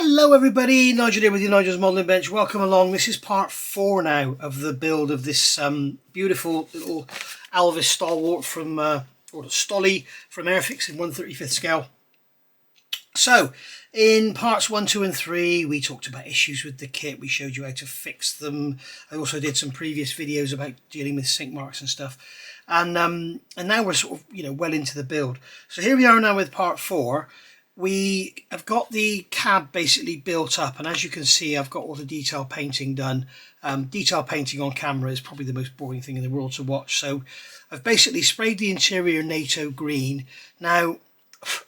Hello everybody, Nigel here with you, Nigel's Modelling Bench. Welcome along. This is part 4 now of the build of this beautiful little Alvis Stalwart from, or Stolly from Airfix in 1/35th scale. So, in parts 1, 2 and 3 we talked about issues with the kit, we showed you how to fix them. I also did some previous videos about dealing with sink marks and stuff. And now we're sort of, well into the build. So here we are now with part 4. We have got the cab basically built up, and as you can see I've got all the detail painting done. Detail painting on camera is probably the most boring thing in the world to watch, so I've basically sprayed the interior NATO green. Now,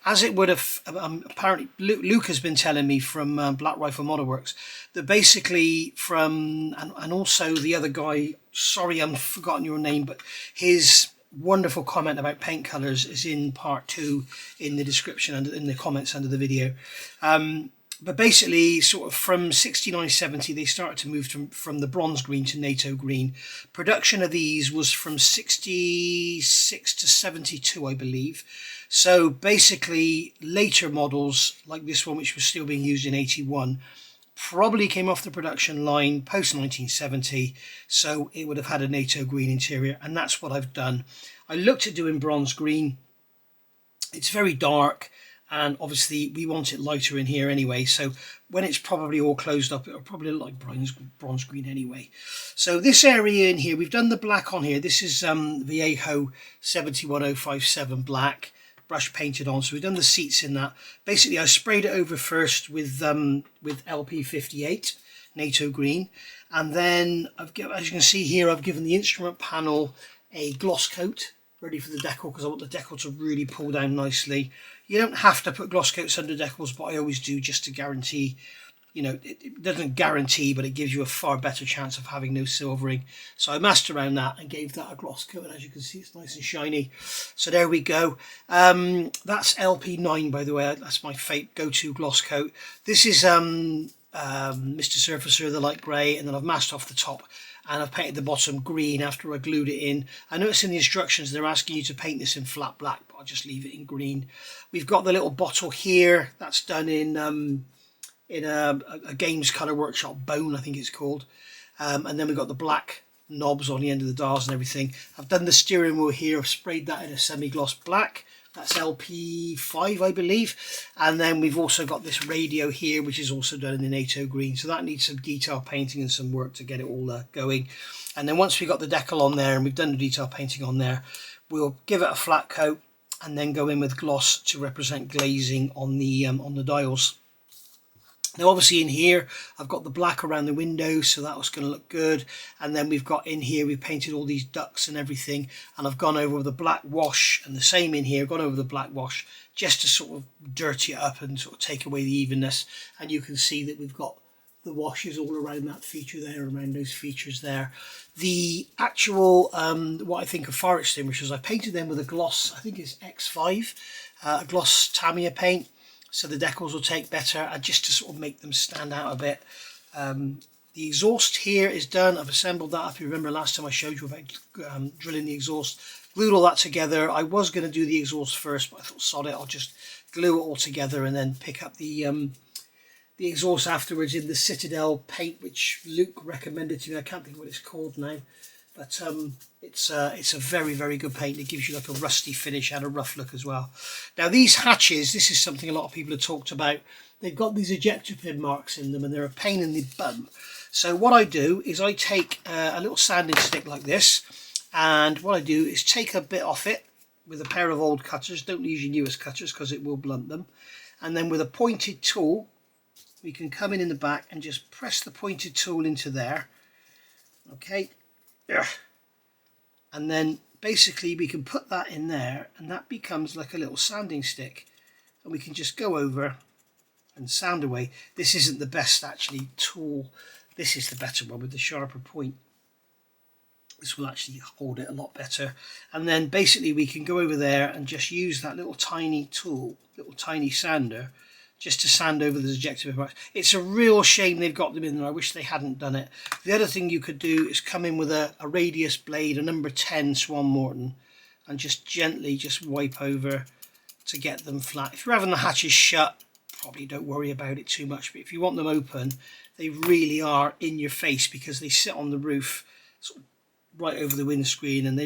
as it would have, apparently Luke has been telling me from Black Rifle Model Works that basically from, and also the other guy, sorry I've forgotten your name, but his wonderful comment about paint colors is in part 2 in the description and in the comments under the video. But basically sort of from 69-70 they started to move from the bronze green to NATO green. Production of these was from 66 to 72 I believe. So basically later models like this one, which was still being used in 81, probably came off the production line post 1970, so it would have had a NATO green interior, and that's what I've done. I looked at doing bronze green. It's very dark, and obviously we want it lighter in here anyway, so when it's probably all closed up it'll probably look like bronze green anyway. So this area in here, we've done the black on here. This is Viejo 71057 black, brush painted on, so we've done the seats in that. Basically I sprayed it over first with LP58 NATO green, and then as you can see here, I've given the instrument panel a gloss coat ready for the decal, because I want the decal to really pull down nicely. You don't have to put gloss coats under decals, but I always do, just to guarantee, it doesn't guarantee, but it gives you a far better chance of having no silvering. So I masked around that and gave that a gloss coat, and as you can see it's nice and shiny. So there we go. That's LP9 by the way, that's my go-to gloss coat. This is Mr. Surfacer, the light grey, and then I've masked off the top and I've painted the bottom green after I glued it in. I noticed in the instructions they're asking you to paint this in flat black, but I'll just leave it in green. We've got the little bottle here, that's done in a Games Colour Workshop Bone, I think it's called. And then we've got the black knobs on the end of the dials and everything. I've done the steering wheel here, I've sprayed that in a semi-gloss black. That's LP5 I believe. And then we've also got this radio here, which is also done in the NATO green, so that needs some detail painting and some work to get it all going. And then once we've got the decal on there and we've done the detail painting on there, we'll give it a flat coat and then go in with gloss to represent glazing on the dials. Now obviously in here I've got the black around the window, so that was going to look good. And then we've got in here, we've painted all these ducts and everything, and I've gone over with the black wash, and the same in here, gone over the black wash just to sort of dirty it up and sort of take away the evenness. And you can see that we've got the washes all around that feature there, around those features there. The actual what I think of fire extinguishers, I painted them with a gloss, I think it's X5, a gloss Tamiya paint, so the decals will take better, and just to sort of make them stand out a bit. The exhaust here is done. I've assembled that up. You remember last time I showed you about drilling the exhaust, glued all that together. I was going to do the exhaust first, but I thought sod it, I'll just glue it all together and then pick up the exhaust afterwards in the Citadel paint, which Luke recommended to me. I can't think what it's called now, but it's a very, very good paint. It gives you like a rusty finish and a rough look as well. Now these hatches, this is something a lot of people have talked about. They've got these ejector pin marks in them and they're a pain in the bum. So what I do is I take a little sanding stick like this, and what I do is take a bit off it with a pair of old cutters. Don't use your newest cutters because it will blunt them. And then with a pointed tool, we can come in the back and just press the pointed tool into there. Okay. And then basically we can put that in there, and that becomes like a little sanding stick, and we can just go over and sand away. This isn't the best actually tool, this is the better one with the sharper point. This will actually hold it a lot better. And then basically we can go over there and just use that little tiny tool, little tiny sander, just to sand over the ejector marks. It's a real shame they've got them in there. I wish they hadn't done it. The other thing you could do is come in with a radius blade, a number 10 Swan Morton, and just gently just wipe over to get them flat. If you're having the hatches shut, probably don't worry about it too much. But if you want them open, they really are in your face because they sit on the roof sort of right over the windscreen, and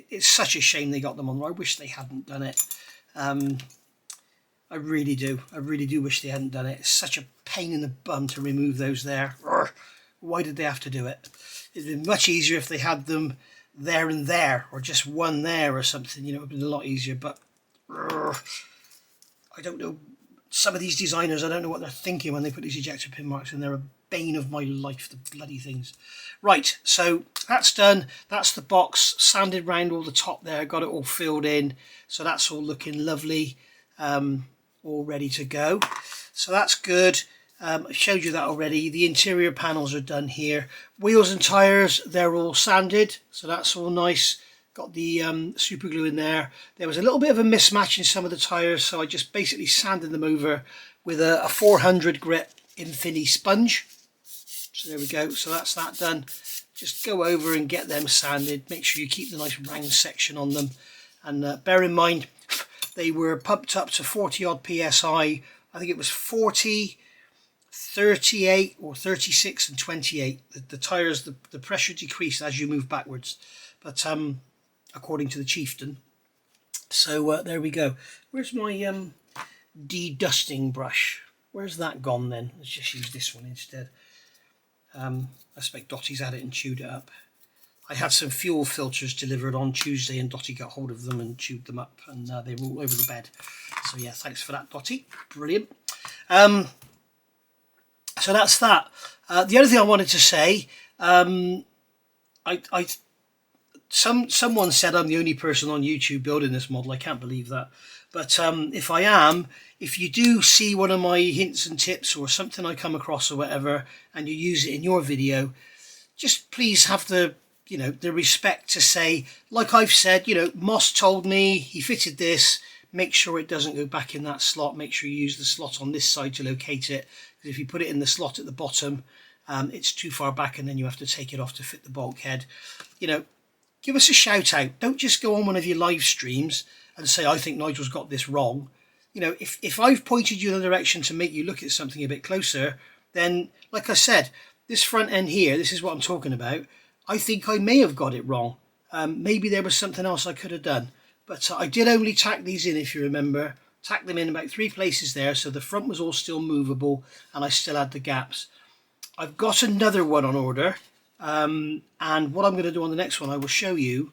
it's such a shame they got them on. I wish they hadn't done it. I really do wish they hadn't done it. It's such a pain in the bum to remove those there. Urgh. Why did they have to do it? It'd been much easier if they had them there and there, or just one there or something, you know. It would have been a lot easier. But urgh, I don't know, some of these designers, I don't know what they're thinking when they put these ejector pin marks in. They're a bane of my life, the bloody things. Right, so that's done. That's the box sanded round all the top there, got it all filled in, so that's all looking lovely, all ready to go. So that's good. I showed you that already. The interior panels are done here. Wheels and tires, they're all sanded, so that's all nice. Got the super glue in there. There was a little bit of a mismatch in some of the tires, so I just basically sanded them over with a 400 grit Infinity sponge. So there we go. So that's that done. Just go over and get them sanded. Make sure you keep the nice round section on them. And bear in mind, they were pumped up to 40 odd PSI. I think it was 40, 38 or 36 and 28. The tires, the pressure decreased as you move backwards. But according to the chieftain. So there we go. Where's my de-dusting brush? Where's that gone then? Let's just use this one instead. I expect Dottie's had it and chewed it up. I had some fuel filters delivered on Tuesday, and Dottie got hold of them and chewed them up, and they were all over the bed. So yeah, thanks for that, Dottie. Brilliant. So that's that. The other thing I wanted to say, someone said I'm the only person on YouTube building this model. I can't believe that. But if I am, if you do see one of my hints and tips or something I come across or whatever, and you use it in your video, just please have the respect to say, like I've said, Moss told me he fitted this. Make sure it doesn't go back in that slot. Make sure you use the slot on this side to locate it. Because if you put it in the slot at the bottom, it's too far back, and then you have to take it off to fit the bulkhead. Give us a shout out. Don't just go on one of your live streams and say, I think Nigel's got this wrong. If I've pointed you in the direction to make you look at something a bit closer, then, like I said, this front end here, this is what I'm talking about. I think I may have got it wrong. Maybe there was something else I could have done. But I did only tack these in, if you remember. Tack them in about 3 places there, so the front was all still movable, and I still had the gaps. I've got another one on order. And what I'm going to do on the next one, I will show you.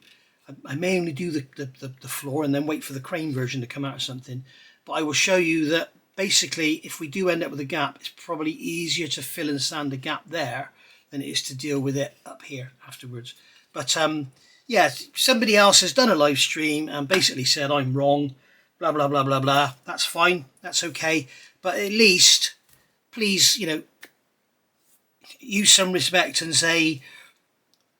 I may only do the floor and then wait for the crane version to come out or something, but I will show you that basically if we do end up with a gap, it's probably easier to fill and sand a gap there than it is to deal with it up here afterwards. But yeah, somebody else has done a live stream and basically said I'm wrong, blah blah blah blah blah. That's fine, that's okay, but at least please use some respect and say,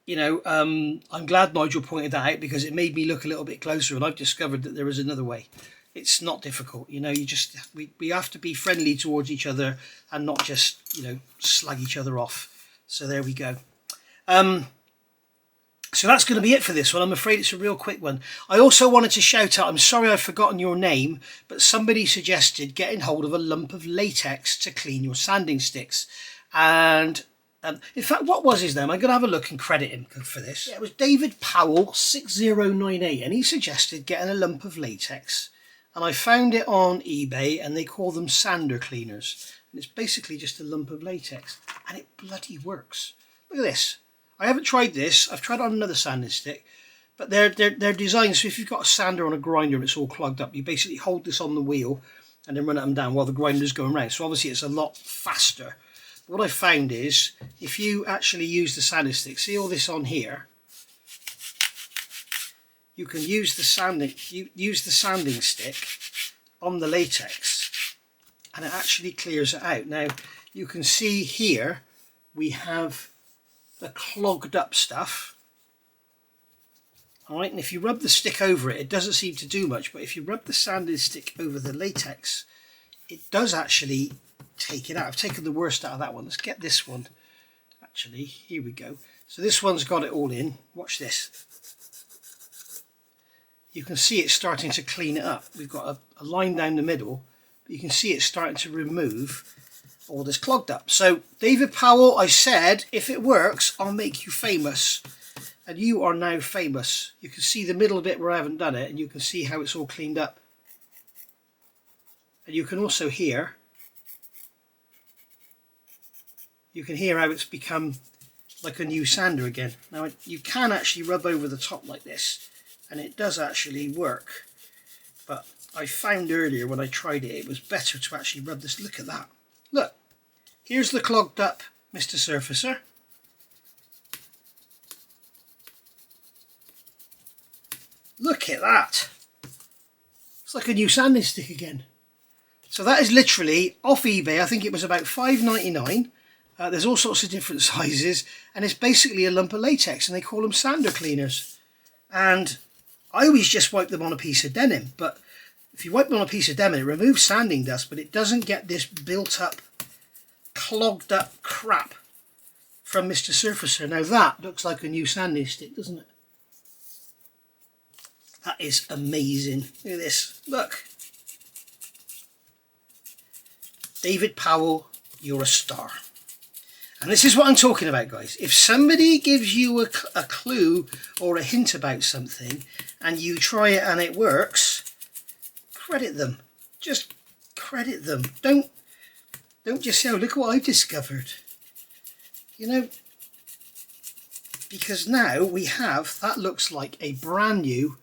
I'm glad Nigel pointed that out, because it made me look a little bit closer, and I've discovered that there is another way. It's not difficult, we have to be friendly towards each other and not just, slag each other off. So there we go. So that's going to be it for this one. I'm afraid it's a real quick one. I also wanted to shout out, I'm sorry I've forgotten your name, but somebody suggested getting hold of a lump of latex to clean your sanding sticks. And in fact, what was his name? I'm going to have a look and credit him for this. Yeah, it was David Powell 6098, and he suggested getting a lump of latex. And I found it on eBay, and they call them sander cleaners. And it's basically just a lump of latex, and it bloody works. Look at this. I haven't tried this. I've tried it on another sanding stick, but they're designed so if you've got a sander on a grinder and it's all clogged up, you basically hold this on the wheel and then run it down while the grinder's going round. So obviously it's a lot faster. What I found is if you actually use the sanding stick, see all this on here, you can use the sanding stick on the latex and it actually clears it out. Now you can see here we have the clogged up stuff. Alright, and if you rub the stick over it, it doesn't seem to do much, but if you rub the sanding stick over the latex, it does actually take it out. I've taken the worst out of that one. Let's get this one. Actually, here we go. So this one's got it all in. Watch this. You can see it's starting to clean it up. We've got a line down the middle You can see it's starting to remove all this clogged up. So David Powell, I said, if it works, I'll make you famous. And you are now famous. You can see the middle bit where I haven't done it, and you can see how it's all cleaned up. And you can also hear, how it's become like a new sander again. Now you can actually rub over the top like this, and it does actually work. But I found earlier when I tried it, it was better to actually rub this. Look at that. Look, here's the clogged up Mr. Surfacer. Look at that. It's like a new sanding stick again. So that is literally off eBay. I think it was about $5.99. There's all sorts of different sizes, and it's basically a lump of latex, and they call them sander cleaners. And I always just wipe them on a piece of denim, but if you wipe them on a piece of denim, it removes sanding dust, but it doesn't get this built up, clogged up crap from Mr. Surfacer. Now that looks like a new sanding stick, doesn't it? That is amazing. Look at this. Look. David Powell, you're a star. And this is what I'm talking about, guys. If somebody gives you a clue or a hint about something and you try it and it works, credit them. Just credit them. Don't just say, oh, look what I've discovered. You know, because now we have, that looks like a brand new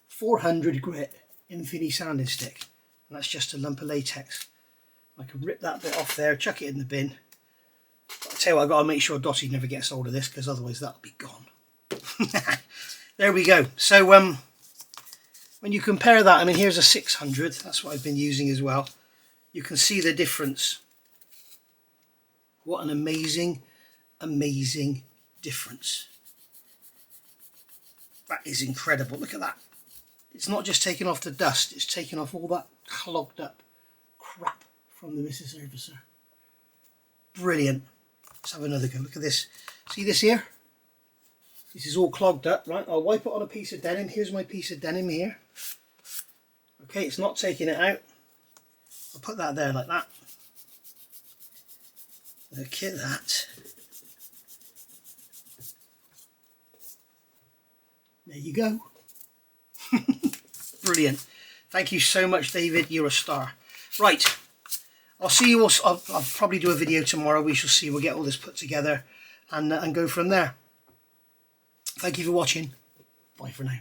400 grit Infinity sanding stick. And that's just a lump of latex. I can rip that bit off there, chuck it in the bin. But I'll tell you what, I've got to make sure Dottie never gets hold of this, because otherwise that'll be gone. There we go. So when you compare that, I mean, here's a 600. That's what I've been using as well. You can see the difference. What an amazing, amazing difference. That is incredible. Look at that. It's not just taking off the dust, it's taking off all that clogged up crap from the Mr. Surfacer. Brilliant. Let's have another go. Look at this. See this here? This is all clogged up, right? I'll wipe it on a piece of denim. Here's my piece of denim here. Okay, it's not taking it out. I'll put that there like that. Look at that. There you go. Brilliant. Thank you so much, David. You're a star. Right. I'll see you all. I'll probably do a video tomorrow. We shall see. We'll get all this put together and go from there. Thank you for watching. Bye for now.